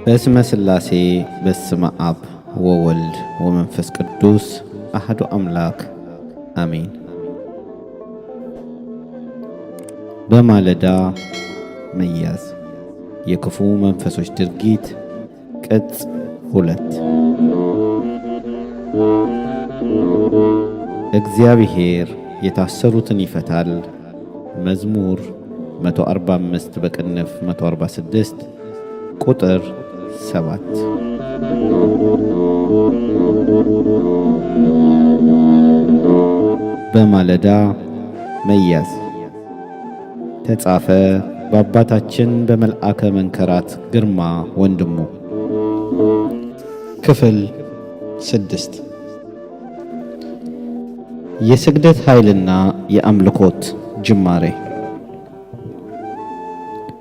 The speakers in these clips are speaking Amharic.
በስመ ሥላሴ በስመ አብ ወወልድ ወመንፈስ ቅዱስ አሐዱ አምላክ አሜን። በማለዳ መያዝ የክፉ መንፈሶች ድርጊት ቅጽ 2። እግዚአብሔር የታሰሩትን ይፈታል። መዝሙር 145 በቅንፍ 146 ቁጥር 7። በማለዳ መያዝ ተጻፈ በአባታችን በመልአከ መንከራት ግርማ ወንድሙ። ክፍል 6 የስግደት ኃይልና የአምልኮት ጅማሬ።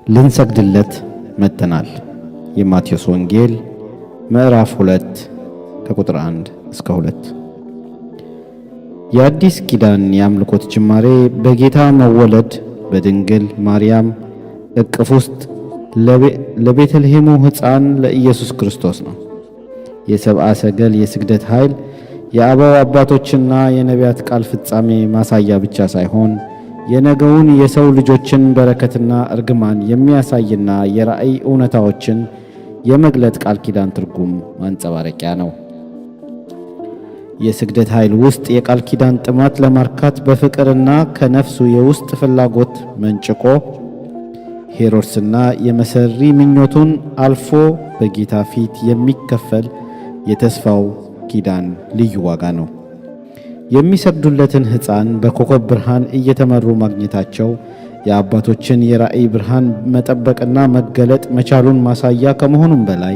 ልንሰግድለት መጥተናል። የማቴዎስ ወንጌል ምዕራፍ 2 ከቁጥር 1 እስከ 2። የአዲስ ኪዳን የአምልኮት ጅማሬ በጌታ መወለድ በድንግል ማርያም እቅፍ ውስጥ ለቤተልሔሙ ሕፃን ለኢየሱስ ክርስቶስ ነው። የሰብአ ሰገል የስግደት ኃይል የአበው አባቶችና የነቢያት ቃል ፍጻሜ ማሳያ ብቻ ሳይሆን የነገውን የሰው ልጆችን በረከትና እርግማን የሚያሳይና የራእይ እውነታዎችን የመግለጥ ቃል ኪዳን ትርጉም ማንጸባረቂያ ነው። የስግደት ኃይል ውስጥ የቃል ኪዳን ጥማት ለማርካት በፍቅርና ከነፍሱ የውስጥ ፍላጎት መንጭቆ ሄሮድስና የመሰሪ ምኞቱን አልፎ በጌታ ፊት የሚከፈል የተስፋው ኪዳን ልዩ ዋጋ ነው። የሚሰግዱለትን ሕፃን በኮከብ ብርሃን እየተመሩ ማግኘታቸው የአባቶችን የራእይ ብርሃን መጠበቅና መገለጥ መቻሉን ማሳያ ከመሆኑም በላይ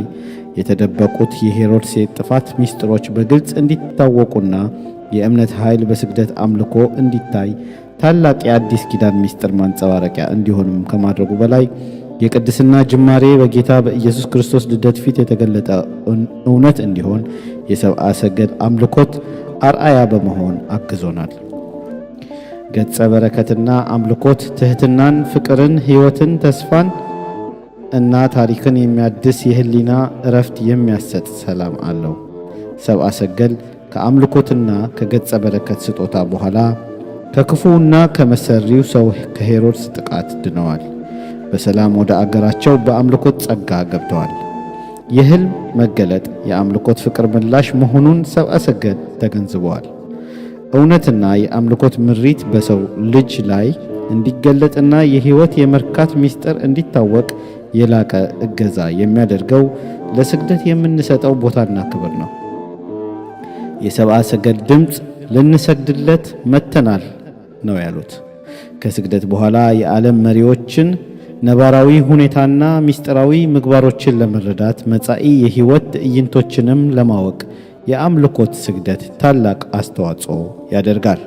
የተደበቁት የሄሮድስ የጥፋት ምስጢሮች በግልጽ እንዲታወቁና የእምነት ኃይል በስግደት አምልኮ እንዲታይ ታላቅ የአዲስ ኪዳን ምስጢር ማንጸባረቂያ እንዲሆንም ከማድረጉ በላይ የቅድስና ጅማሬ በጌታ በኢየሱስ ክርስቶስ ልደት ፊት የተገለጠ እውነት እንዲሆን የሰብአ ሰገል አምልኮት አርአያ በመሆን አግዞናል። ገጸ በረከትና አምልኮት ትሕትናን፣ ፍቅርን፣ ሕይወትን፣ ተስፋን እና ታሪክን የሚያድስ የህሊና እረፍት የሚያሰጥ ሰላም አለው። ሰብአ ሰገል ከአምልኮትና ከገጸ በረከት ስጦታ በኋላ ከክፉና ከመሰሪው ሰው ከሄሮድስ ጥቃት ድነዋል። በሰላም ወደ አገራቸው በአምልኮት ጸጋ ገብተዋል። የሕልም መገለጥ የአምልኮት ፍቅር ምላሽ መሆኑን ሰብአ ሰገል ተገንዝበዋል። እውነትና የአምልኮት ምሪት በሰው ልጅ ላይ እንዲገለጥና የሕይወት የመርካት ምስጢር እንዲታወቅ የላቀ እገዛ የሚያደርገው ለስግደት የምንሰጠው ቦታና ክብር ነው። የሰብአ ሰገል ድምፅ ልንሰግድለት መጥተናል ነው ያሉት። ከስግደት በኋላ የዓለም መሪዎችን ነባራዊ ሁኔታና ምስጢራዊ ምግባሮችን ለመረዳት መጻኢ የሕይወት ትዕይንቶችንም ለማወቅ የአምልኮት ስግደት ታላቅ አስተዋጽኦ ያደርጋል።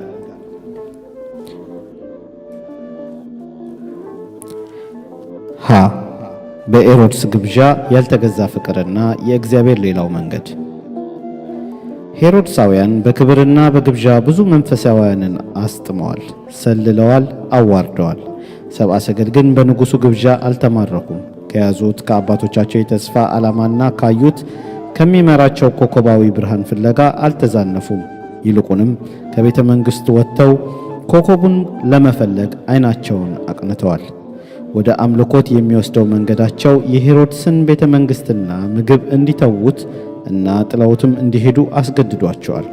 ሀ በሄሮድስ ግብዣ ያልተገዛ ፍቅርና የእግዚአብሔር ሌላው መንገድ። ሄሮድሳውያን በክብርና በግብዣ ብዙ መንፈሳውያንን አስጥመዋል፣ ሰልለዋል፣ አዋርደዋል። ሰብአ ሰገል ግን በንጉሡ ግብዣ አልተማረኩም። ከያዙት ከአባቶቻቸው የተስፋ ዓላማና ካዩት ከሚመራቸው ኮከባዊ ብርሃን ፍለጋ አልተዛነፉም። ይልቁንም ከቤተ መንግሥት ወጥተው ኮከቡን ለመፈለግ ዓይናቸውን አቅንተዋል። ወደ አምልኮት የሚወስደው መንገዳቸው የሄሮድስን ቤተ መንግሥትና ምግብ እንዲተዉት እና ጥለውትም እንዲሄዱ አስገድዷቸዋል።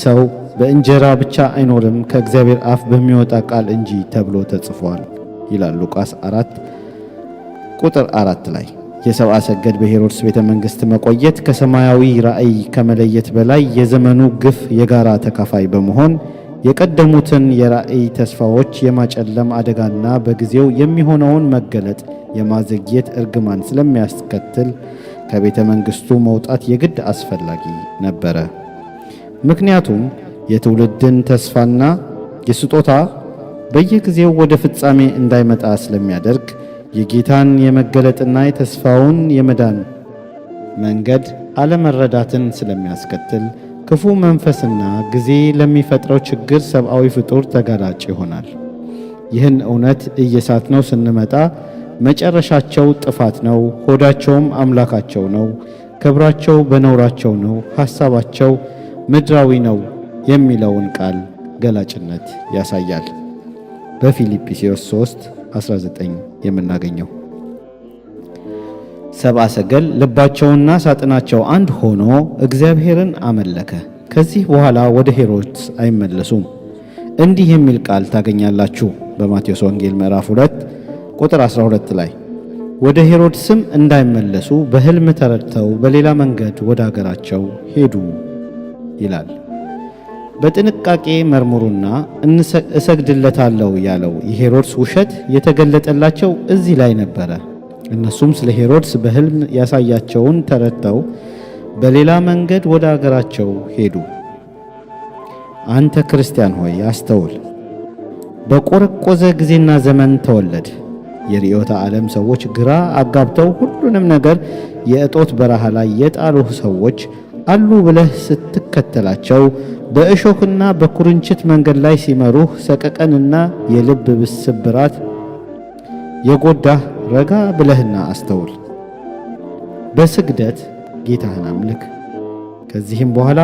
ሰው በእንጀራ ብቻ አይኖርም ከእግዚአብሔር አፍ በሚወጣ ቃል እንጂ ተብሎ ተጽፏል ይላል ሉቃስ 4 ቁጥር 4 ላይ። የሰብአ ሰገል በሄሮድስ ቤተ መንግሥት መቆየት ከሰማያዊ ራእይ ከመለየት በላይ የዘመኑ ግፍ የጋራ ተካፋይ በመሆን የቀደሙትን የራእይ ተስፋዎች የማጨለም አደጋና በጊዜው የሚሆነውን መገለጥ የማዘግየት እርግማን ስለሚያስከትል ከቤተ መንግሥቱ መውጣት የግድ አስፈላጊ ነበረ። ምክንያቱም የትውልድን ተስፋና የስጦታ በየጊዜው ወደ ፍጻሜ እንዳይመጣ ስለሚያደርግ የጌታን የመገለጥና የተስፋውን የመዳን መንገድ አለመረዳትን ስለሚያስከትል ክፉ መንፈስና ጊዜ ለሚፈጥረው ችግር ሰብአዊ ፍጡር ተጋላጭ ይሆናል። ይህን እውነት እየሳትነው ስንመጣ መጨረሻቸው ጥፋት ነው፣ ሆዳቸውም አምላካቸው ነው፣ ክብራቸው በነውራቸው ነው፣ ሐሳባቸው ምድራዊ ነው የሚለውን ቃል ገላጭነት ያሳያል። በፊልጵስዩስ 3:19 የምናገኘው ሰብአ ሰገል ልባቸውና ሳጥናቸው አንድ ሆኖ እግዚአብሔርን አመለከ። ከዚህ በኋላ ወደ ሄሮድስ አይመለሱም። እንዲህ የሚል ቃል ታገኛላችሁ በማቴዎስ ወንጌል ምዕራፍ 2 ቁጥር 12 ላይ ወደ ሄሮድስም እንዳይመለሱ በሕልም ተረድተው በሌላ መንገድ ወደ አገራቸው ሄዱ ይላል። በጥንቃቄ መርምሩና እሰግድለታለሁ ያለው የሄሮድስ ውሸት የተገለጠላቸው እዚህ ላይ ነበረ። እነሱም ስለ ሄሮድስ በሕልም ያሳያቸውን ተረድተው በሌላ መንገድ ወደ አገራቸው ሄዱ። አንተ ክርስቲያን ሆይ አስተውል። በቆረቆዘ ጊዜና ዘመን ተወለድ። የርዕዮተ ዓለም ሰዎች ግራ አጋብተው ሁሉንም ነገር የእጦት በረሃ ላይ የጣሉህ ሰዎች አሉ ብለህ ስትከተላቸው በእሾህና በኩርንችት መንገድ ላይ ሲመሩህ ሰቀቀንና የልብ ስብራት የጎዳህ ረጋ ብለህና አስተውል። በስግደት ጌታህን አምልክ። ከዚህም በኋላ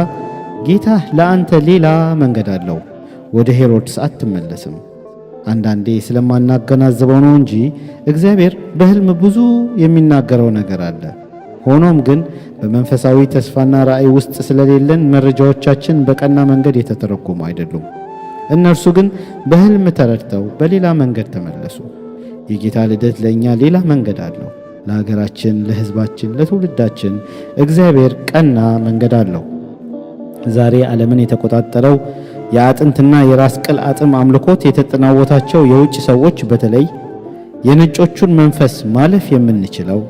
ጌታህ ለአንተ ሌላ መንገድ አለው። ወደ ሄሮድስ አትመለስም። አንዳንዴ ስለማናገናዝበው ነው እንጂ እግዚአብሔር በሕልም ብዙ የሚናገረው ነገር አለ። ሆኖም ግን በመንፈሳዊ ተስፋና ራእይ ውስጥ ስለሌለን መረጃዎቻችን በቀና መንገድ የተተረጎሙ አይደሉም። እነርሱ ግን በሕልም ተረድተው በሌላ መንገድ ተመለሱ። የጌታ ልደት ለእኛ ሌላ መንገድ አለው። ለሀገራችን፣ ለሕዝባችን፣ ለትውልዳችን እግዚአብሔር ቀና መንገድ አለው። ዛሬ ዓለምን የተቆጣጠረው የአጥንትና የራስ ቅል አጥም አምልኮት የተጠናወታቸው የውጭ ሰዎች በተለይ የነጮቹን መንፈስ ማለፍ የምንችለው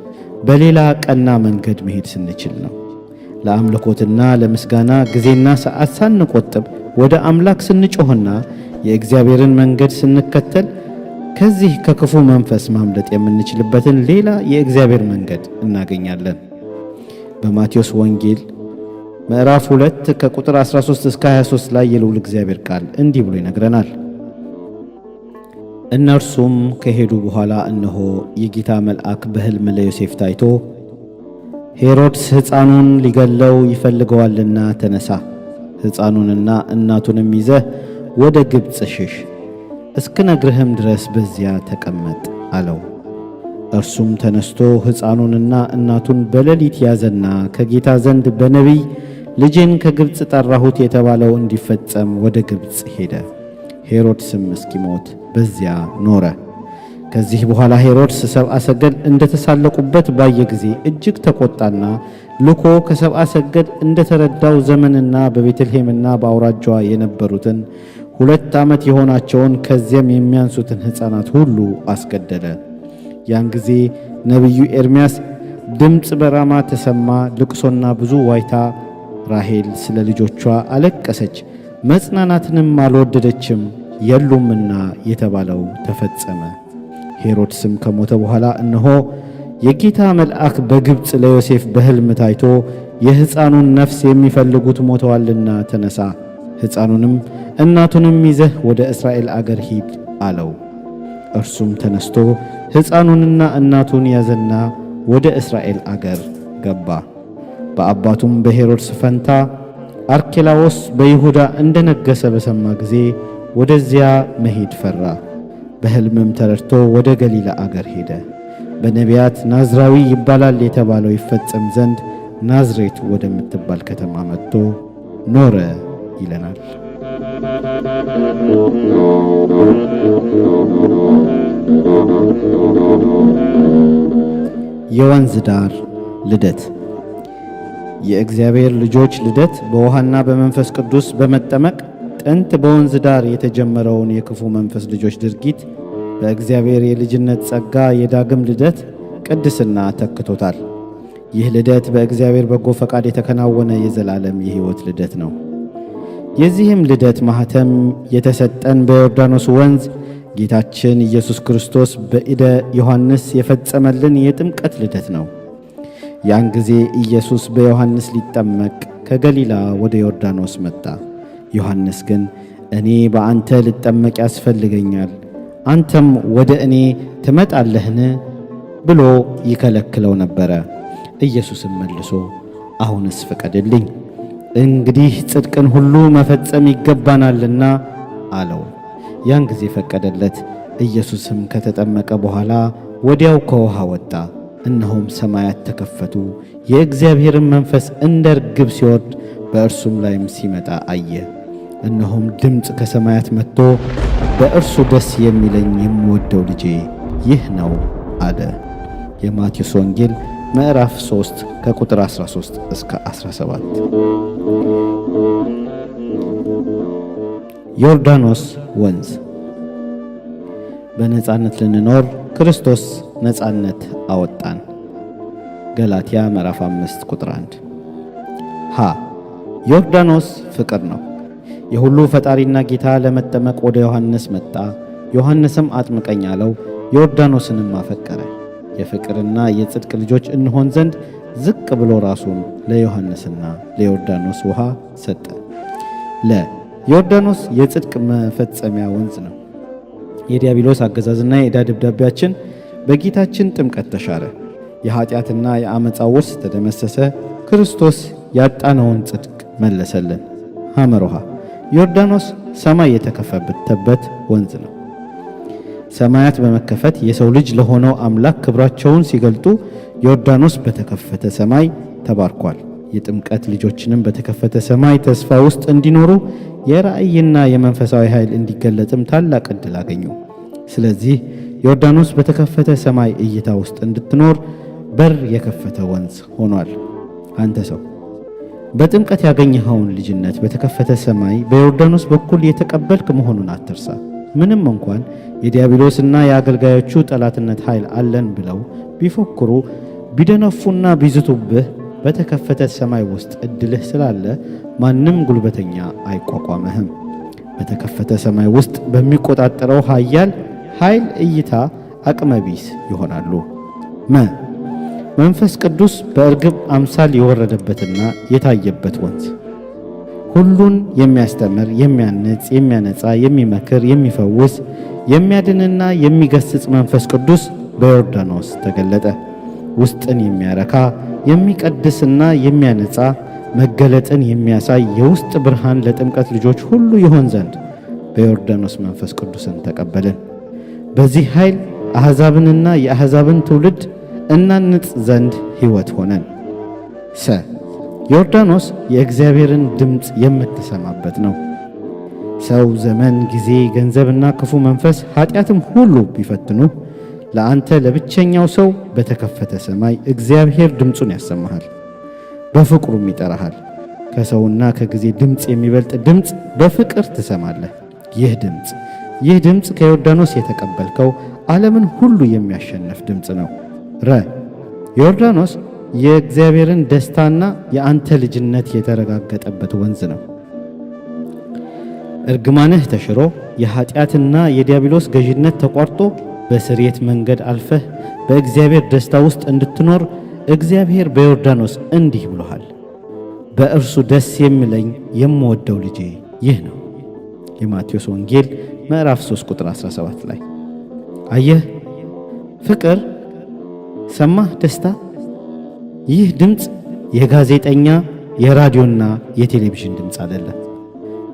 በሌላ ቀና መንገድ መሄድ ስንችል ነው። ለአምልኮትና ለምስጋና ጊዜና ሰዓት ሳንቆጥብ ወደ አምላክ ስንጮህና የእግዚአብሔርን መንገድ ስንከተል ከዚህ ከክፉ መንፈስ ማምለጥ የምንችልበትን ሌላ የእግዚአብሔር መንገድ እናገኛለን። በማቴዎስ ወንጌል ምዕራፍ 2 ከቁጥር 13 እስከ 23 ላይ የልዑል እግዚአብሔር ቃል እንዲህ ብሎ ይነግረናል። እነርሱም ከሄዱ በኋላ እነሆ የጌታ መልአክ በሕልም ለዮሴፍ ታይቶ ሄሮድስ ሕፃኑን ሊገለው ይፈልገዋልና ተነሳ፣ ሕፃኑንና እናቱንም ይዘህ ወደ ግብፅ ሽሽ፣ እስክነግርህም ድረስ በዚያ ተቀመጥ አለው። እርሱም ተነስቶ ሕፃኑንና እናቱን በሌሊት ያዘና ከጌታ ዘንድ በነቢይ ልጄን ከግብፅ ጠራሁት የተባለው እንዲፈጸም ወደ ግብፅ ሄደ። ሄሮድስም እስኪሞት በዚያ ኖረ። ከዚህ በኋላ ሄሮድስ ሰብአ ሰገል እንደተሳለቁበት ባየ ጊዜ እጅግ ተቆጣና ልኮ ከሰብአ ሰገል እንደተረዳው ዘመንና በቤተልሔምና በአውራጃዋ የነበሩትን 2 ዓመት የሆናቸውን ከዚያም የሚያንሱትን ሕፃናት ሁሉ አስገደለ። ያን ጊዜ ነቢዩ ኤርምያስ ድምፅ በራማ ተሰማ፣ ልቅሶና ብዙ ዋይታ፣ ራሔል ስለ ልጆቿ አለቀሰች፣ መጽናናትንም አልወደደችም የሉምና የተባለው ተፈጸመ። ሄሮድስም ከሞተ በኋላ እነሆ የጌታ መልአክ በግብፅ ለዮሴፍ በሕልም ታይቶ የሕፃኑን ነፍስ የሚፈልጉት ሞተዋልና ተነሳ፣ ሕፃኑንም እናቱንም ይዘህ ወደ እስራኤል አገር ሂድ አለው። እርሱም ተነስቶ ሕፃኑንና እናቱን ያዘና ወደ እስራኤል አገር ገባ። በአባቱም በሄሮድስ ፈንታ አርኬላዎስ በይሁዳ እንደነገሰ በሰማ ጊዜ ወደዚያ መሄድ ፈራ። በሕልምም ተረድቶ ወደ ገሊላ አገር ሄደ። በነቢያት ናዝራዊ ይባላል የተባለው ይፈጸም ዘንድ ናዝሬት ወደምትባል ከተማ መጥቶ ኖረ ይለናል። የወንዝ ዳር ልደት። የእግዚአብሔር ልጆች ልደት በውሃና በመንፈስ ቅዱስ በመጠመቅ ጥንት በወንዝ ዳር የተጀመረውን የክፉ መንፈስ ልጆች ድርጊት በእግዚአብሔር የልጅነት ጸጋ የዳግም ልደት ቅድስና ተክቶታል። ይህ ልደት በእግዚአብሔር በጎ ፈቃድ የተከናወነ የዘላለም የሕይወት ልደት ነው። የዚህም ልደት ማኅተም የተሰጠን በዮርዳኖስ ወንዝ ጌታችን ኢየሱስ ክርስቶስ በኢደ ዮሐንስ የፈጸመልን የጥምቀት ልደት ነው። ያን ጊዜ ኢየሱስ በዮሐንስ ሊጠመቅ ከገሊላ ወደ ዮርዳኖስ መጣ። ዮሐንስ ግን እኔ በአንተ ልጠመቅ ያስፈልገኛል፣ አንተም ወደ እኔ ትመጣለህን ብሎ ይከለክለው ነበረ። ኢየሱስም መልሶ አሁንስ ፍቀድልኝ፣ እንግዲህ ጽድቅን ሁሉ መፈጸም ይገባናልና አለው። ያን ጊዜ ፈቀደለት። ኢየሱስም ከተጠመቀ በኋላ ወዲያው ከውሃ ወጣ። እነሆም ሰማያት ተከፈቱ፣ የእግዚአብሔርን መንፈስ እንደ ርግብ ሲወርድ በእርሱም ላይም ሲመጣ አየ። እነሆም ድምፅ ከሰማያት መጥቶ በእርሱ ደስ የሚለኝ የምወደው ልጄ ይህ ነው አለ። የማቴዎስ ወንጌል ምዕራፍ 3 ከቁጥር 13 እስከ 17። ዮርዳኖስ ወንዝ። በነጻነት ልንኖር ክርስቶስ ነጻነት አወጣን። ገላትያ ምዕራፍ 5 ቁጥር 1። ሀ ዮርዳኖስ ፍቅር ነው። የሁሉ ፈጣሪና ጌታ ለመጠመቅ ወደ ዮሐንስ መጣ። ዮሐንስም አጥምቀኝ አለው። ዮርዳኖስንም አፈቀረ። የፍቅርና የጽድቅ ልጆች እንሆን ዘንድ ዝቅ ብሎ ራሱን ለዮሐንስና ለዮርዳኖስ ውሃ ሰጠ። ዮርዳኖስ የጽድቅ መፈጸሚያ ወንዝ ነው። የዲያብሎስ አገዛዝና የዕዳ ደብዳቤያችን በጌታችን ጥምቀት ተሻረ። የኃጢአትና የአመፃ ውርስ ተደመሰሰ። ክርስቶስ ያጣነውን ጽድቅ መለሰልን። ሐመሮሃ ዮርዳኖስ ሰማይ የተከፈተበት ወንዝ ነው። ሰማያት በመከፈት የሰው ልጅ ለሆነው አምላክ ክብራቸውን ሲገልጡ ዮርዳኖስ በተከፈተ ሰማይ ተባርኳል። የጥምቀት ልጆችንም በተከፈተ ሰማይ ተስፋ ውስጥ እንዲኖሩ የራእይና የመንፈሳዊ ኃይል እንዲገለጥም ታላቅ ዕድል አገኙ። ስለዚህ ዮርዳኖስ በተከፈተ ሰማይ እይታ ውስጥ እንድትኖር በር የከፈተ ወንዝ ሆኗል። አንተ ሰው በጥምቀት ያገኘኸውን ልጅነት በተከፈተ ሰማይ በዮርዳኖስ በኩል የተቀበልክ መሆኑን አትርሳ። ምንም እንኳን የዲያብሎስና የአገልጋዮቹ ጠላትነት ኃይል አለን ብለው ቢፎክሩ ቢደነፉና ቢዝቱብህ በተከፈተ ሰማይ ውስጥ ዕድልህ ስላለ ማንም ጉልበተኛ አይቋቋምህም። በተከፈተ ሰማይ ውስጥ በሚቆጣጠረው ኃያል ኃይል እይታ አቅመቢስ ይሆናሉ። መንፈስ ቅዱስ በእርግብ አምሳል የወረደበትና የታየበት ወንዝ። ሁሉን የሚያስተምር፣ የሚያነጽ፣ የሚያነጻ፣ የሚመክር፣ የሚፈውስ፣ የሚያድንና የሚገስጽ መንፈስ ቅዱስ በዮርዳኖስ ተገለጠ። ውስጥን የሚያረካ የሚቀድስና የሚያነጻ መገለጥን የሚያሳይ የውስጥ ብርሃን ለጥምቀት ልጆች ሁሉ ይሆን ዘንድ በዮርዳኖስ መንፈስ ቅዱስን ተቀበልን። በዚህ ኃይል አሕዛብንና የአሕዛብን ትውልድ እናንጽ ዘንድ ሕይወት ሆነን። ዮርዳኖስ የእግዚአብሔርን ድምፅ የምትሰማበት ነው። ሰው ዘመን፣ ጊዜ፣ ገንዘብና ክፉ መንፈስ ኃጢአትም ሁሉ ቢፈትኑ ለአንተ ለብቸኛው ሰው በተከፈተ ሰማይ እግዚአብሔር ድምፁን ያሰማሃል፣ በፍቅሩም ይጠራሃል። ከሰውና ከጊዜ ድምፅ የሚበልጥ ድምፅ በፍቅር ትሰማለህ። ይህ ድምፅ ከዮርዳኖስ የተቀበልከው ዓለምን ሁሉ የሚያሸንፍ ድምፅ ነው። ዮርዳኖስ የእግዚአብሔርን ደስታና የአንተ ልጅነት የተረጋገጠበት ወንዝ ነው። እርግማንህ ተሽሮ የኃጢአትና የዲያብሎስ ገዥነት ተቋርጦ በስርየት መንገድ አልፈህ በእግዚአብሔር ደስታ ውስጥ እንድትኖር እግዚአብሔር በዮርዳኖስ እንዲህ ብሎሃል፣ በእርሱ ደስ የሚለኝ የምወደው ልጄ ይህ ነው። የማቴዎስ ወንጌል ምዕራፍ 3 ቁጥር 17 ላይ አየህ፣ ፍቅር ሰማህ፣ ደስታ። ይህ ድምፅ የጋዜጠኛ የራዲዮና የቴሌቪዥን ድምፅ አይደለም።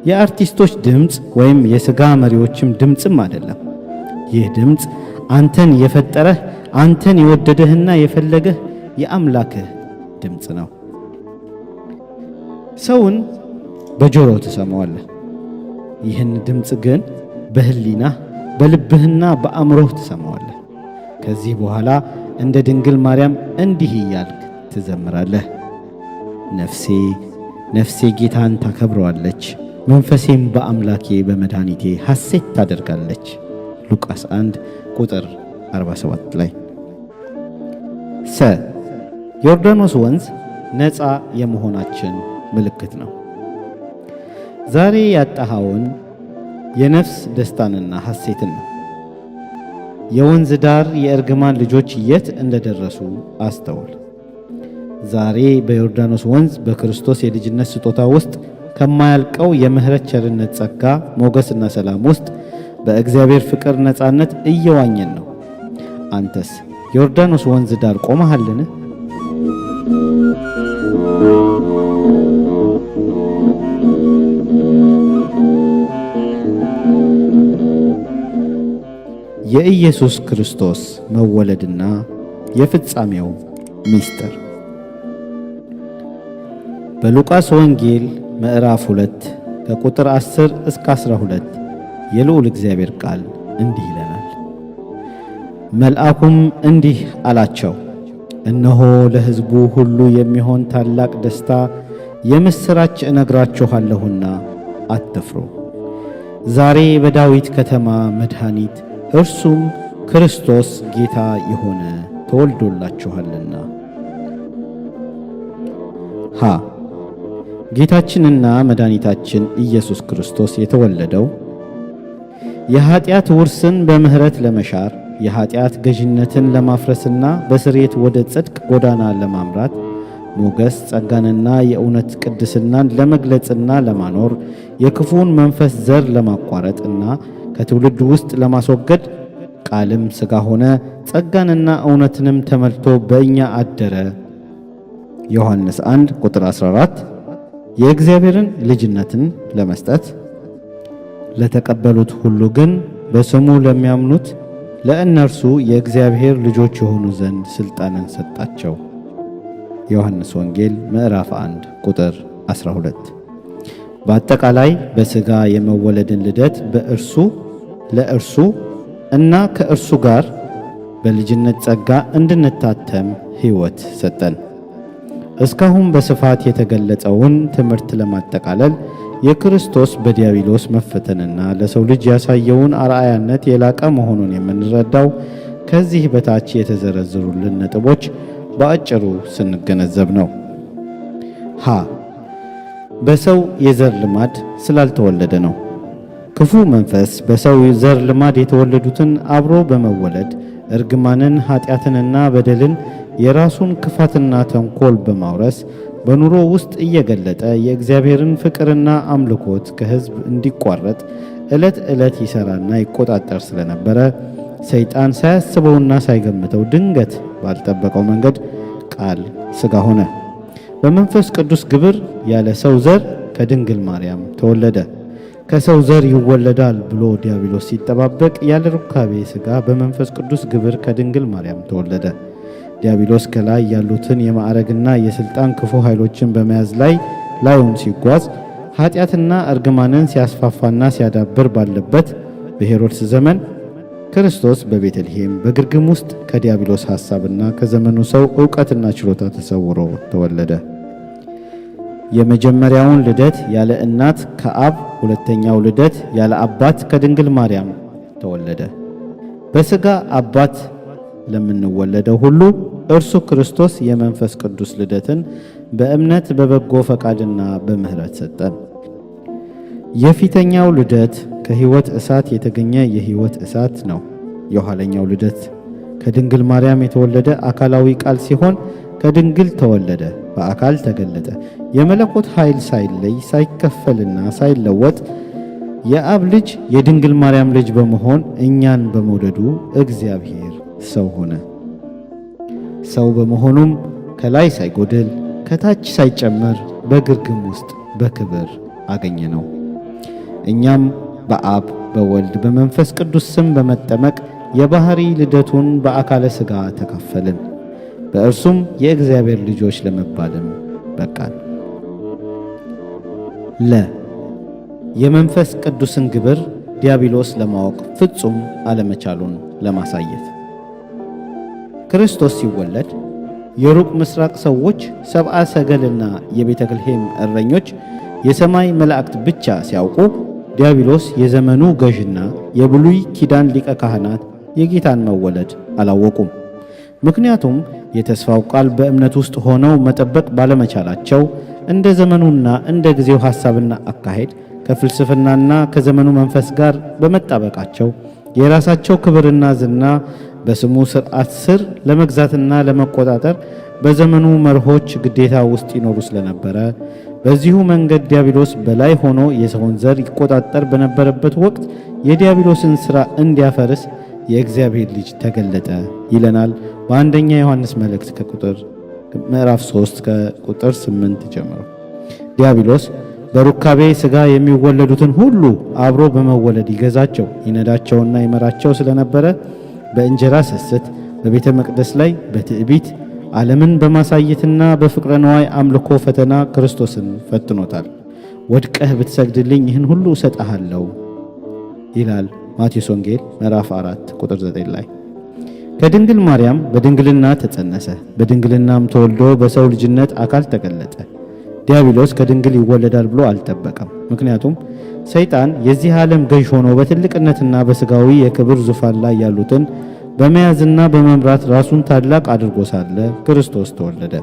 የአርቲስቶች ድምፅ ወይም የሥጋ መሪዎችም ድምፅም አይደለም። ይህ ድምፅ አንተን የፈጠረህ አንተን የወደደህና የፈለገህ የአምላክህ ድምፅ ነው። ሰውን በጆሮ ትሰማዋለህ። ይህን ድምፅ ግን በህሊናህ በልብህና በአእምሮህ ትሰማዋለህ። ከዚህ በኋላ እንደ ድንግል ማርያም እንዲህ እያልክ ትዘምራለህ። ነፍሴ ጌታን ታከብረዋለች፣ መንፈሴም በአምላኬ በመድኃኒቴ ሐሴት ታደርጋለች። ሉቃስ 1 ቁጥር 47 ላይ። ዮርዳኖስ ወንዝ ነፃ የመሆናችን ምልክት ነው። ዛሬ ያጣኸውን የነፍስ ደስታንና ሐሴትን ነው። የወንዝ ዳር የእርግማን ልጆች የት እንደደረሱ አስተውል። ዛሬ በዮርዳኖስ ወንዝ በክርስቶስ የልጅነት ስጦታ ውስጥ ከማያልቀው የምህረት ቸርነት ጸጋ፣ ሞገስና ሰላም ውስጥ በእግዚአብሔር ፍቅር ነፃነት እየዋኘን ነው። አንተስ ዮርዳኖስ ወንዝ ዳር ቆመሃልን? የኢየሱስ ክርስቶስ መወለድና የፍጻሜው ምስጢር በሉቃስ ወንጌል ምዕራፍ 2 ከቁጥር 10 እስከ 12 የልዑል እግዚአብሔር ቃል እንዲህ ይለናል። መልአኩም እንዲህ አላቸው፣ እነሆ ለሕዝቡ ሁሉ የሚሆን ታላቅ ደስታ የምሥራች እነግራችኋለሁና አትፍሩ። ዛሬ በዳዊት ከተማ መድኃኒት እርሱም ክርስቶስ ጌታ የሆነ ተወልዶላችኋልና። ጌታችንና መድኃኒታችን ኢየሱስ ክርስቶስ የተወለደው የኀጢአት ውርስን በምሕረት ለመሻር የኀጢአት ገዥነትን ለማፍረስና በስርየት ወደ ጽድቅ ጎዳና ለማምራት ሞገስ ጸጋንና የእውነት ቅድስናን ለመግለጽና ለማኖር የክፉውን መንፈስ ዘር ለማቋረጥና ከትውልድ ውስጥ ለማስወገድ ቃልም ሥጋ ሆነ ጸጋንና እውነትንም ተመልቶ በእኛ አደረ። ዮሐንስ 1 ቁጥር 14 የእግዚአብሔርን ልጅነትን ለመስጠት ለተቀበሉት ሁሉ ግን በስሙ ለሚያምኑት ለእነርሱ የእግዚአብሔር ልጆች የሆኑ ዘንድ ሥልጣንን ሰጣቸው። ዮሐንስ ወንጌል ምዕራፍ 1 ቁጥር 12። በአጠቃላይ በሥጋ የመወለድን ልደት ለእርሱ እና ከእርሱ ጋር በልጅነት ጸጋ እንድንታተም ሕይወት ሰጠን። እስካሁን በስፋት የተገለጸውን ትምህርት ለማጠቃለል የክርስቶስ በዲያብሎስ መፈተንና ለሰው ልጅ ያሳየውን አርአያነት የላቀ መሆኑን የምንረዳው ከዚህ በታች የተዘረዘሩልን ነጥቦች በአጭሩ ስንገነዘብ ነው። በሰው የዘር ልማድ ስላልተወለደ ነው። ክፉ መንፈስ በሰው ዘር ልማድ የተወለዱትን አብሮ በመወለድ እርግማንን፣ ኃጢአትንና በደልን የራሱን ክፋትና ተንኮል በማውረስ በኑሮ ውስጥ እየገለጠ የእግዚአብሔርን ፍቅርና አምልኮት ከሕዝብ እንዲቋረጥ ዕለት ዕለት ይሠራና ይቆጣጠር ስለነበረ ሰይጣን ሳያስበውና ሳይገምተው ድንገት ባልጠበቀው መንገድ ቃል ሥጋ ሆነ። በመንፈስ ቅዱስ ግብር ያለ ሰው ዘር ከድንግል ማርያም ተወለደ። ከሰው ዘር ይወለዳል ብሎ ዲያብሎስ ሲጠባበቅ ያለ ሩካቤ ሥጋ በመንፈስ ቅዱስ ግብር ከድንግል ማርያም ተወለደ። ዲያብሎስ ከላይ ያሉትን የማዕረግና የሥልጣን ክፉ ኃይሎችን በመያዝ ላዩን ሲጓዝ ኃጢአትና እርግማንን ሲያስፋፋና ሲያዳብር ባለበት በሄሮድስ ዘመን ክርስቶስ በቤተልሔም በግርግም ውስጥ ከዲያብሎስ ሐሳብና ከዘመኑ ሰው ዕውቀትና ችሎታ ተሰውሮ ተወለደ። የመጀመሪያውን ልደት ያለ እናት ከአብ፣ ሁለተኛው ልደት ያለ አባት ከድንግል ማርያም ተወለደ። በሥጋ አባት ለምንወለደው ሁሉ እርሱ ክርስቶስ የመንፈስ ቅዱስ ልደትን በእምነት በበጎ ፈቃድና በምሕረት ሰጠን። የፊተኛው ልደት ከሕይወት እሳት የተገኘ የሕይወት እሳት ነው። የኋለኛው ልደት ከድንግል ማርያም የተወለደ አካላዊ ቃል ሲሆን ከድንግል ተወለደ፣ በአካል ተገለጠ። የመለኮት ኃይል ሳይለይ ሳይከፈልና ሳይለወጥ የአብ ልጅ የድንግል ማርያም ልጅ በመሆን እኛን በመውደዱ እግዚአብሔር ሰው ሆነ። ሰው በመሆኑም ከላይ ሳይጎድል ከታች ሳይጨመር በግርግም ውስጥ በክብር አገኘ ነው። እኛም በአብ በወልድ በመንፈስ ቅዱስ ስም በመጠመቅ የባሕሪ ልደቱን በአካለ ሥጋ ተካፈልን። በእርሱም የእግዚአብሔር ልጆች ለመባልም በቃን። የመንፈስ ቅዱስን ግብር ዲያብሎስ ለማወቅ ፍጹም አለመቻሉን ለማሳየት ክርስቶስ ሲወለድ የሩቅ ምስራቅ ሰዎች ሰብአ ሰገልና የቤተልሔም እረኞች የሰማይ መላእክት ብቻ ሲያውቁ ዲያብሎስ የዘመኑ ገዥና የብሉይ ኪዳን ሊቀ ካህናት የጌታን መወለድ አላወቁም። ምክንያቱም የተስፋው ቃል በእምነት ውስጥ ሆነው መጠበቅ ባለመቻላቸው እንደ ዘመኑና እንደ ጊዜው ሐሳብና አካሄድ ከፍልስፍናና ከዘመኑ መንፈስ ጋር በመጣበቃቸው የራሳቸው ክብርና ዝና በስሙ ሥርዓት ስር ለመግዛትና ለመቆጣጠር በዘመኑ መርሆች ግዴታ ውስጥ ይኖሩ ስለነበረ በዚሁ መንገድ ዲያብሎስ በላይ ሆኖ የሰውን ዘር ይቆጣጠር በነበረበት ወቅት የዲያብሎስን ሥራ እንዲያፈርስ የእግዚአብሔር ልጅ ተገለጠ ይለናል በአንደኛ ዮሐንስ መልእክት ምዕራፍ 3 ከቁጥር 8 ጀምሮ ዲያብሎስ በሩካቤ ሥጋ የሚወለዱትን ሁሉ አብሮ በመወለድ ይገዛቸው ይነዳቸውና ይመራቸው ስለነበረ በእንጀራ ስስት በቤተ መቅደስ ላይ በትዕቢት ዓለምን በማሳየትና በፍቅረ ነዋይ አምልኮ ፈተና ክርስቶስን ፈትኖታል። ወድቀህ ብትሰግድልኝ ይህን ሁሉ እሰጥሃለሁ ይላል ማቴዎስ ወንጌል ምዕራፍ 4 ቁጥር 9 ላይ። ከድንግል ማርያም በድንግልና ተጸነሰ፣ በድንግልናም ተወልዶ በሰው ልጅነት አካል ተገለጠ። ዲያብሎስ ከድንግል ይወለዳል ብሎ አልጠበቀም። ምክንያቱም ሰይጣን የዚህ ዓለም ገዥ ሆኖ በትልቅነትና በሥጋዊ የክብር ዙፋን ላይ ያሉትን በመያዝና በመምራት ራሱን ታላቅ አድርጎ ሳለ ክርስቶስ ተወለደ።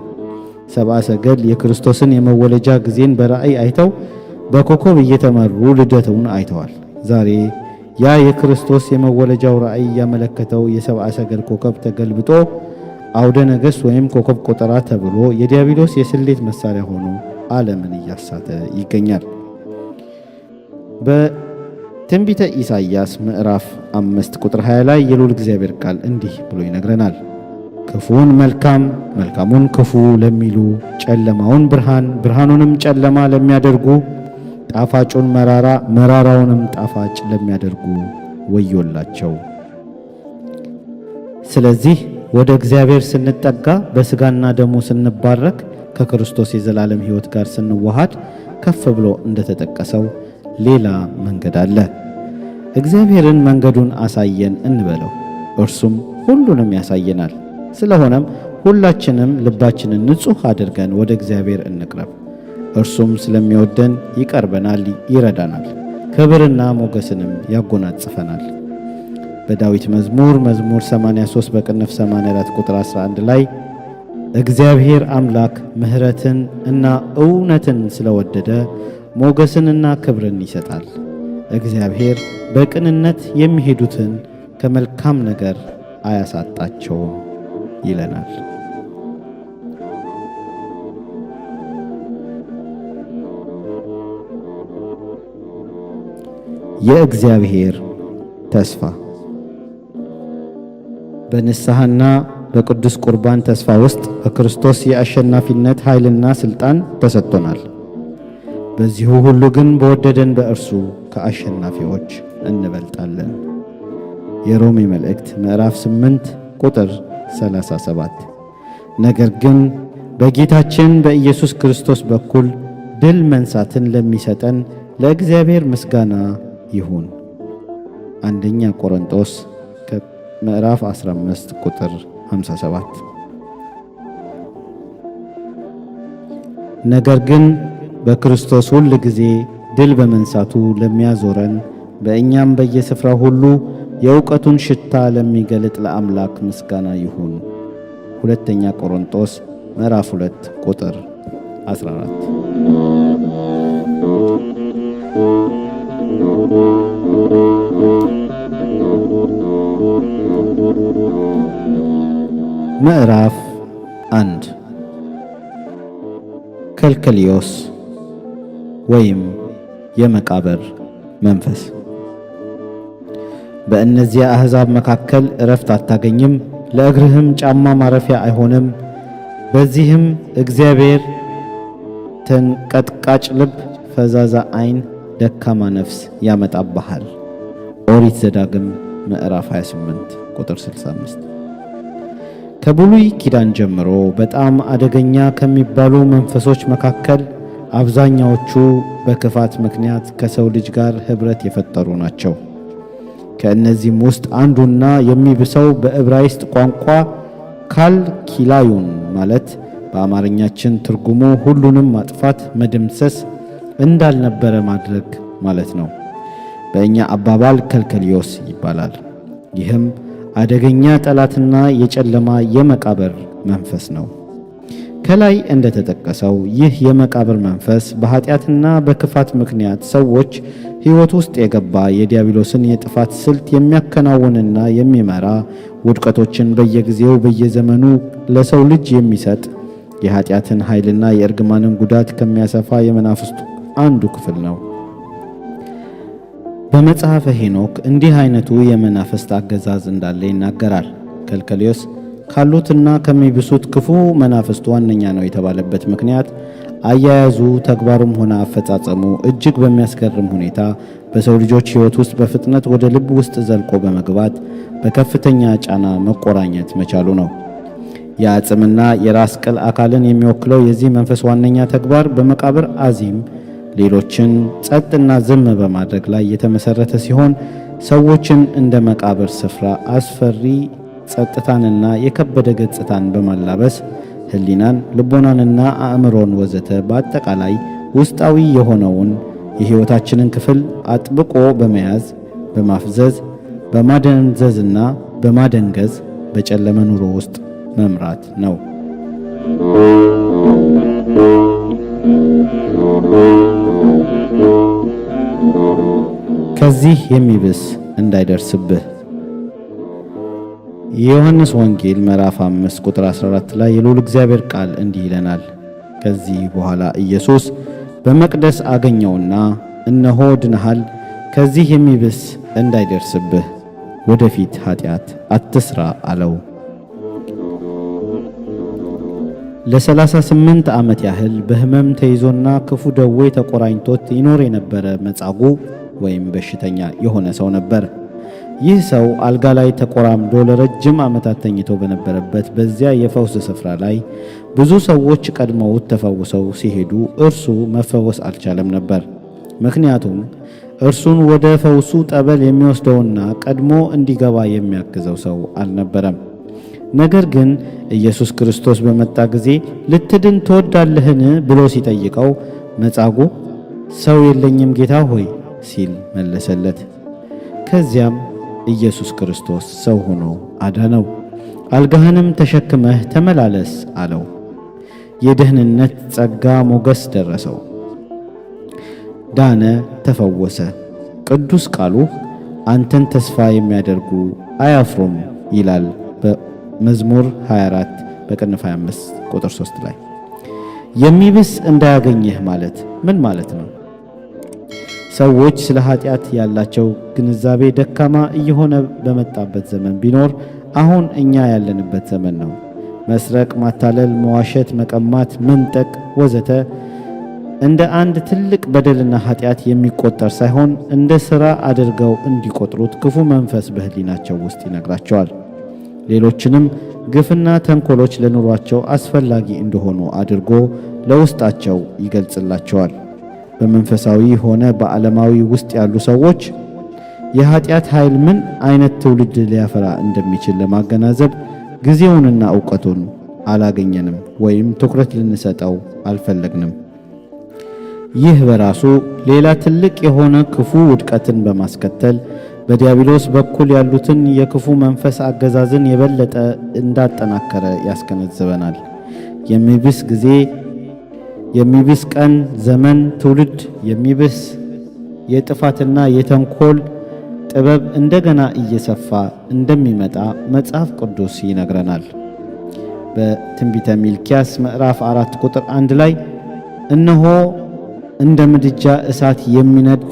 ሰብአ ሰገል የክርስቶስን የመወለጃ ጊዜን በራእይ አይተው በኮከብ እየተመሩ ልደቱን አይተዋል። ዛሬ ያ የክርስቶስ የመወለጃው ራእይ ያመለከተው የሰብአ ሰገል ኮከብ ተገልብጦ አውደ ነገሥት ወይም ኮከብ ቆጠራ ተብሎ የዲያብሎስ የስሌት መሳሪያ ሆኖ ዓለምን እያሳተ ይገኛል። በትንቢተ ኢሳይያስ ምዕራፍ 5 ቁጥር 20 ላይ የልዑል እግዚአብሔር ቃል እንዲህ ብሎ ይነግረናል። ክፉውን መልካም መልካሙን ክፉ ለሚሉ፣ ጨለማውን ብርሃን ብርሃኑንም ጨለማ ለሚያደርጉ፣ ጣፋጩን መራራ መራራውንም ጣፋጭ ለሚያደርጉ ወዮላቸው። ስለዚህ ወደ እግዚአብሔር ስንጠጋ በሥጋና ደሙ ስንባረክ ከክርስቶስ የዘላለም ሕይወት ጋር ስንዋሃድ ከፍ ብሎ እንደተጠቀሰው ሌላ መንገድ አለ። እግዚአብሔርን መንገዱን አሳየን እንበለው፣ እርሱም ሁሉንም ያሳየናል። ስለሆነም ሁላችንም ልባችንን ንጹሕ አድርገን ወደ እግዚአብሔር እንቅረብ። እርሱም ስለሚወደን ይቀርበናል፣ ይረዳናል፣ ክብርና ሞገስንም ያጎናጽፈናል። በዳዊት መዝሙር 83 በቅንፍ 84 ቁጥር 11 ላይ እግዚአብሔር አምላክ ምሕረትን እና እውነትን ስለወደደ ሞገስንና ክብርን ይሰጣል። እግዚአብሔር በቅንነት የሚሄዱትን ከመልካም ነገር አያሳጣቸውም ይለናል። የእግዚአብሔር ተስፋ በንስሐና በቅዱስ ቁርባን ተስፋ ውስጥ በክርስቶስ የአሸናፊነት ኃይልና ሥልጣን ተሰጥቶናል። በዚሁ ሁሉ ግን በወደደን በእርሱ ከአሸናፊዎች እንበልጣለን። የሮሜ መልእክት ምዕራፍ 8 ቁጥር 37። ነገር ግን በጌታችን በኢየሱስ ክርስቶስ በኩል ድል መንሳትን ለሚሰጠን ለእግዚአብሔር ምስጋና ይሁን። አንደኛ ቆሮንቶስ ምዕራፍ 15 ቁጥር 57። ነገር ግን በክርስቶስ ሁል ጊዜ ድል በመንሳቱ ለሚያዞረን በእኛም በየስፍራው ሁሉ የእውቀቱን ሽታ ለሚገልጥ ለአምላክ ምስጋና ይሁን። ሁለተኛ ቆሮንቶስ ምዕራፍ 2 ቁጥር 14። ምዕራፍ 1 ከልከልዮስ ወይም የመቃብር መንፈስ። በእነዚያ አሕዛብ መካከል ዕረፍት አታገኝም፣ ለእግርህም ጫማ ማረፊያ አይሆንም። በዚህም እግዚአብሔር ተንቀጥቃጭ ልብ፣ ፈዛዛ ዓይን፣ ደካማ ነፍስ ያመጣብሃል። ኦሪት ዘዳግም ምዕራፍ 28 ቁጥር 65። ከብሉይ ኪዳን ጀምሮ በጣም አደገኛ ከሚባሉ መንፈሶች መካከል አብዛኛዎቹ በክፋት ምክንያት ከሰው ልጅ ጋር ኅብረት የፈጠሩ ናቸው። ከእነዚህም ውስጥ አንዱና የሚብሰው በዕብራይስጥ ቋንቋ ካልኪላዩን ማለት በአማርኛችን ትርጉሙ ሁሉንም ማጥፋት፣ መደምሰስ፣ እንዳልነበረ ማድረግ ማለት ነው። በእኛ አባባል ከልከልዮስ ይባላል። ይህም አደገኛ ጠላትና የጨለማ የመቃብር መንፈስ ነው። ከላይ እንደተጠቀሰው ይህ የመቃብር መንፈስ በኃጢአትና በክፋት ምክንያት ሰዎች ሕይወት ውስጥ የገባ የዲያብሎስን የጥፋት ስልት የሚያከናውንና የሚመራ ውድቀቶችን በየጊዜው በየዘመኑ ለሰው ልጅ የሚሰጥ የኃጢአትን ኃይልና የእርግማንን ጉዳት ከሚያሰፋ የመናፍስቱ አንዱ ክፍል ነው። በመጽሐፈ ሄኖክ እንዲህ አይነቱ የመናፍስት አገዛዝ እንዳለ ይናገራል። ከልከልዮስ ካሉትና ከሚብሱት ክፉ መናፍስት ዋነኛ ነው የተባለበት ምክንያት አያያዙ፣ ተግባሩም ሆነ አፈጻጸሙ እጅግ በሚያስገርም ሁኔታ በሰው ልጆች ሕይወት ውስጥ በፍጥነት ወደ ልብ ውስጥ ዘልቆ በመግባት በከፍተኛ ጫና መቆራኘት መቻሉ ነው። የአጽምና የራስ ቅል አካልን የሚወክለው የዚህ መንፈስ ዋነኛ ተግባር በመቃብር አዚም ሌሎችን ጸጥና ዝም በማድረግ ላይ የተመሰረተ ሲሆን ሰዎችን እንደ መቃብር ስፍራ አስፈሪ ጸጥታንና የከበደ ገጽታን በማላበስ ሕሊናን፣ ልቦናንና አእምሮን ወዘተ በአጠቃላይ ውስጣዊ የሆነውን የሕይወታችንን ክፍል አጥብቆ በመያዝ በማፍዘዝ በማደንዘዝና በማደንገዝ በጨለመ ኑሮ ውስጥ መምራት ነው። ከዚህ የሚብስ እንዳይደርስብህ። የዮሐንስ ወንጌል ምዕራፍ 5 ቁጥር 14 ላይ የልዑል እግዚአብሔር ቃል እንዲህ ይለናል። ከዚህ በኋላ ኢየሱስ በመቅደስ አገኘውና እነሆ ድነሃል፣ ከዚህ የሚብስ እንዳይደርስብህ ወደፊት ኃጢአት አትስራ አለው። ለ38 ዓመት ያህል በሕመም ተይዞና ክፉ ደዌ ተቆራኝቶት ይኖር የነበረ መጻጉዕ ወይም በሽተኛ የሆነ ሰው ነበር። ይህ ሰው አልጋ ላይ ተቆራምዶ ለረጅም ዓመታት ተኝቶ በነበረበት በዚያ የፈውስ ስፍራ ላይ ብዙ ሰዎች ቀድመውት ተፈውሰው ሲሄዱ እርሱ መፈወስ አልቻለም ነበር። ምክንያቱም እርሱን ወደ ፈውሱ ጠበል የሚወስደውና ቀድሞ እንዲገባ የሚያግዘው ሰው አልነበረም። ነገር ግን ኢየሱስ ክርስቶስ በመጣ ጊዜ ልትድን ትወዳለህን ብሎ ሲጠይቀው መጻጉዕ ሰው የለኝም ጌታ ሆይ ሲል መለሰለት። ከዚያም ኢየሱስ ክርስቶስ ሰው ሆኖ አዳነው። አልጋህንም ተሸክመህ ተመላለስ አለው። የደህንነት ጸጋ ሞገስ ደረሰው። ዳነ፣ ተፈወሰ። ቅዱስ ቃሉ አንተን ተስፋ የሚያደርጉ አያፍሩም ይላል በመዝሙር 24 በቅንፍ 25 ቁጥር 3 ላይ። የሚብስ እንዳያገኝህ ማለት ምን ማለት ነው? ሰዎች ስለ ኃጢአት ያላቸው ግንዛቤ ደካማ እየሆነ በመጣበት ዘመን ቢኖር አሁን እኛ ያለንበት ዘመን ነው። መስረቅ፣ ማታለል፣ መዋሸት፣ መቀማት፣ መንጠቅ ወዘተ እንደ አንድ ትልቅ በደልና ኃጢአት የሚቆጠር ሳይሆን እንደ ሥራ አድርገው እንዲቆጥሩት ክፉ መንፈስ በሕሊናቸው ውስጥ ይነግራቸዋል። ሌሎችንም ግፍና ተንኮሎች ለኑሯቸው አስፈላጊ እንደሆኑ አድርጎ ለውስጣቸው ይገልጽላቸዋል። በመንፈሳዊ ሆነ በዓለማዊ ውስጥ ያሉ ሰዎች የኃጢአት ኃይል ምን አይነት ትውልድ ሊያፈራ እንደሚችል ለማገናዘብ ጊዜውንና ዕውቀቱን አላገኘንም ወይም ትኩረት ልንሰጠው አልፈለግንም። ይህ በራሱ ሌላ ትልቅ የሆነ ክፉ ውድቀትን በማስከተል በዲያብሎስ በኩል ያሉትን የክፉ መንፈስ አገዛዝን የበለጠ እንዳጠናከረ ያስገነዝበናል። የሚብስ ጊዜ፣ የሚብስ ቀን፣ ዘመን፣ ትውልድ፣ የሚብስ የጥፋትና የተንኮል ጥበብ እንደገና እየሰፋ እንደሚመጣ መጽሐፍ ቅዱስ ይነግረናል። በትንቢተ ሚልክያስ ምዕራፍ 4 ቁጥር 1 ላይ እነሆ እንደ ምድጃ እሳት የሚነድ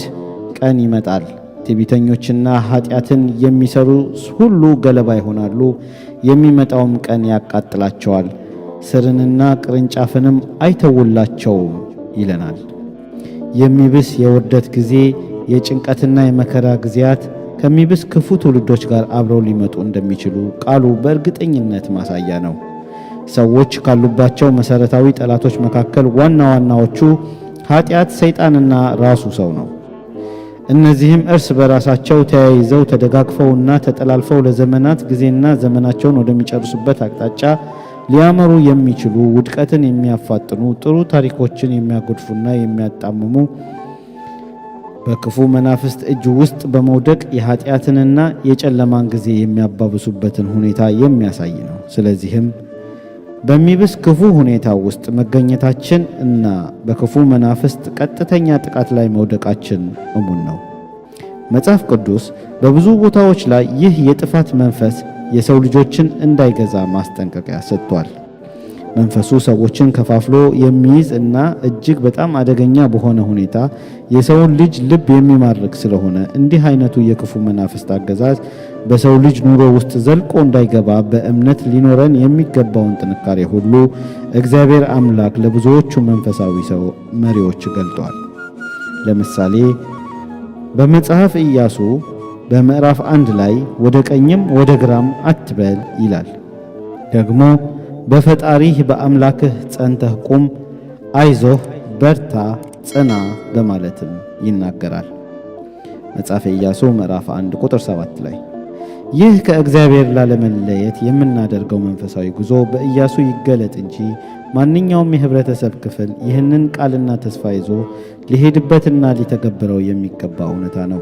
ቀን ይመጣል፣ ትዕቢተኞችና ኃጢአትን የሚሰሩ ሁሉ ገለባ ይሆናሉ፣ የሚመጣውም ቀን ያቃጥላቸዋል፣ ስርንና ቅርንጫፍንም አይተውላቸውም ይለናል። የሚብስ የውርደት ጊዜ፣ የጭንቀትና የመከራ ጊዜያት ከሚብስ ክፉ ትውልዶች ጋር አብረው ሊመጡ እንደሚችሉ ቃሉ በእርግጠኝነት ማሳያ ነው። ሰዎች ካሉባቸው መሠረታዊ ጠላቶች መካከል ዋና ዋናዎቹ ኃጢአት፣ ሰይጣንና ራሱ ሰው ነው። እነዚህም እርስ በራሳቸው ተያይዘው ተደጋግፈውና ተጠላልፈው ለዘመናት ጊዜና ዘመናቸውን ወደሚጨርሱበት አቅጣጫ ሊያመሩ የሚችሉ ውድቀትን የሚያፋጥኑ ጥሩ ታሪኮችን የሚያጎድፉና የሚያጣምሙ በክፉ መናፍስት እጅ ውስጥ በመውደቅ የኃጢአትንና የጨለማን ጊዜ የሚያባብሱበትን ሁኔታ የሚያሳይ ነው። ስለዚህም በሚብስ ክፉ ሁኔታ ውስጥ መገኘታችን እና በክፉ መናፍስት ቀጥተኛ ጥቃት ላይ መውደቃችን እሙን ነው። መጽሐፍ ቅዱስ በብዙ ቦታዎች ላይ ይህ የጥፋት መንፈስ የሰው ልጆችን እንዳይገዛ ማስጠንቀቂያ ሰጥቷል። መንፈሱ ሰዎችን ከፋፍሎ የሚይዝ እና እጅግ በጣም አደገኛ በሆነ ሁኔታ የሰውን ልጅ ልብ የሚማርክ ስለሆነ እንዲህ አይነቱ የክፉ መናፍስት አገዛዝ በሰው ልጅ ኑሮ ውስጥ ዘልቆ እንዳይገባ በእምነት ሊኖረን የሚገባውን ጥንካሬ ሁሉ እግዚአብሔር አምላክ ለብዙዎቹ መንፈሳዊ ሰው መሪዎች ገልጧል። ለምሳሌ በመጽሐፍ ኢያሱ በምዕራፍ 1 ላይ ወደ ቀኝም ወደ ግራም አትበል ይላል። ደግሞ በፈጣሪህ በአምላክህ ጸንተህ ቁም፣ አይዞህ፣ በርታ፣ ጽና በማለትም ይናገራል። መጽሐፈ ኢያሱ ምዕራፍ 1 ቁጥር 7 ላይ ይህ ከእግዚአብሔር ላለመለየት የምናደርገው መንፈሳዊ ጉዞ በኢያሱ ይገለጥ እንጂ ማንኛውም የህብረተሰብ ክፍል ይህንን ቃልና ተስፋ ይዞ ሊሄድበትና ሊተገብረው የሚገባ እውነታ ነው።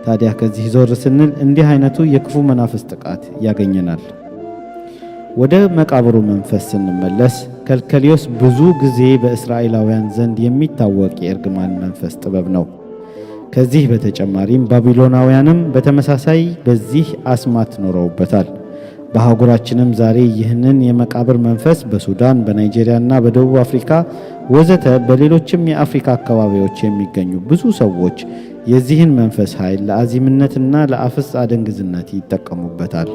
ታዲያ ከዚህ ዞር ስንል እንዲህ አይነቱ የክፉ መናፍስት ጥቃት ያገኘናል። ወደ መቃብሩ መንፈስ ስንመለስ ከልከሊዮስ ብዙ ጊዜ በእስራኤላውያን ዘንድ የሚታወቅ የእርግማን መንፈስ ጥበብ ነው። ከዚህ በተጨማሪም ባቢሎናውያንም በተመሳሳይ በዚህ አስማት ኖረውበታል። በአህጉራችንም ዛሬ ይህንን የመቃብር መንፈስ በሱዳን፣ በናይጄሪያና በደቡብ አፍሪካ ወዘተ በሌሎችም የአፍሪካ አካባቢዎች የሚገኙ ብዙ ሰዎች የዚህን መንፈስ ኃይል ለአዚምነትና ለአፍስ አደንግዝነት ይጠቀሙበታል።